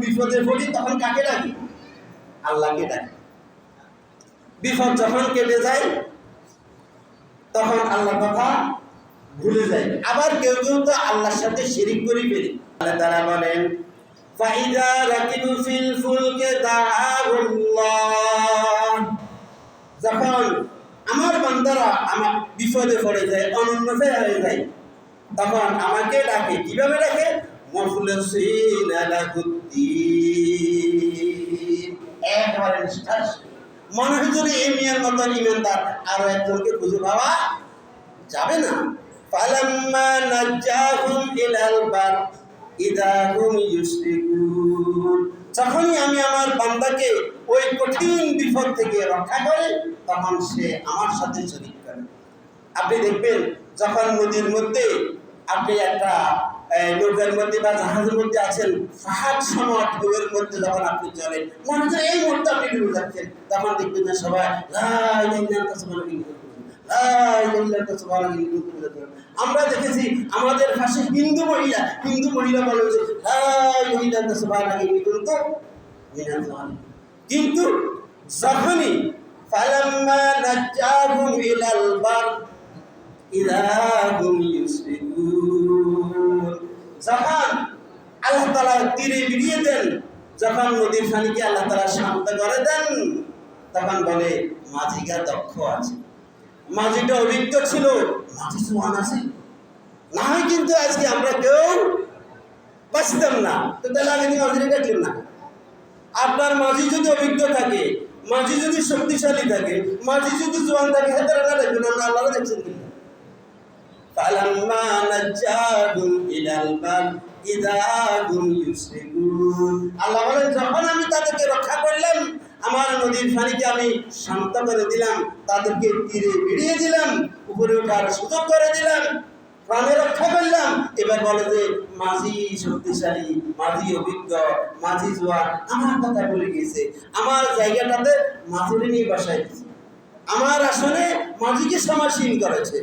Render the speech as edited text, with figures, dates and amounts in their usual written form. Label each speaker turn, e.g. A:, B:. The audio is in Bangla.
A: বিপদে পড়ি তখন কাকে ডাকি? আল্লাহকে ডাকি। বিপদ যখন কেটে যায় তখন আল্লাহ কথা ভুলে যায়। আবার কেউ কেউ তো আল্লাহর সাথে শিরিক করে ফেলে। তারা বলেন ফাইদা রাকিবু ফিল ফুলকে দাআল্লাহ, যখন আমার বান্দারা আমার বিপদে পড়ে যায়, অনুন্নতি হয়ে যায়, তখন আমাকে ডাকে। কিভাবে ডাকে? মুখলিসিনা লাহুদ্দিন, একবারে নিষ্ঠার। মনে হয় যদি এই মিয়ার মতন ইমানদার আরো একজনকে খুঁজে পাওয়া যাবে না। ফালাম্মা নাজ্জাহুম ইলাল বার ইযা হুম ইউশরিকুন, যখনই আমি আমার বান্দাকে ওই কঠিন বিপদ থেকে রক্ষা করি তখন সে আমার সাথে শরীক করে। আপনি দেখবেন যখন নদীর মধ্যে আপনি একটা নৌকার মধ্যে বা জাহাজের মধ্যে আছেন, ফাহাদ সময় ঢেউয়ের মধ্যে যখন আপনি চলেন, মনে হচ্ছে এই মুহূর্তে আপনি ডুবে যাচ্ছেন, তখন দেখবেন যে সবাই লা ইলাহা ইল্লাল্লাহ। আমরা দেখেছি আমাদের পাশে হিন্দু মহিলা বলে যে কিন্তু যখনই ফালাম্মা নাজ্জাহুম ইলাল বার ইযা হুম ইউশরিকুন, যখন আল্লাহ তাআলা তীরে বিড়িয়ে দেন, যখন নদীর পানিকে আল্লাহ তাআলা শান্ত করে দেন, তখন বলে মাঝিটা দক্ষ আছে, মাঝিটা অভিজ্ঞ ছিল, মাঝি সুবহান আছে, না হয় কিন্তু আজকে আমরা কেউ বাঁচতাম না। তো তাহলে আগে মাঝিটা দেখলেন না। আপনার মাঝি যদি অভিজ্ঞ থাকে, মাঝি যদি শক্তিশালী থাকে, মাঝি যদি জোয়ান থাকে, হেতারা না দেখবেন, আমরা আল্লাহ দেখছেন কিন্তু। ফালাম্মা নাজ্জাহুম ইলাল বার ইযা হুম ইউশরিকুন, আল্লাহ বলেন যখন আমি তাদেরকে রক্ষা করলাম, আমার নদীর পানিকে আমি শান্ত করে দিলাম, তাদেরকে তীরে ভিড়িয়ে দিলাম, উপরে ওঠার সুযোগ করে দিলাম, প্রাণে রক্ষা করলাম, এবার বলে যে মাঝি শক্তিশালী, মাঝি অভিজ্ঞ, মাঝি জোয়ান, আমার কথা বলে গিয়েছে, আমার জায়গাটাতে মাঝিরে নিয়ে বসাই দিয়েছে, আমার আসনে মাঝিকে সমাসীন করেছে।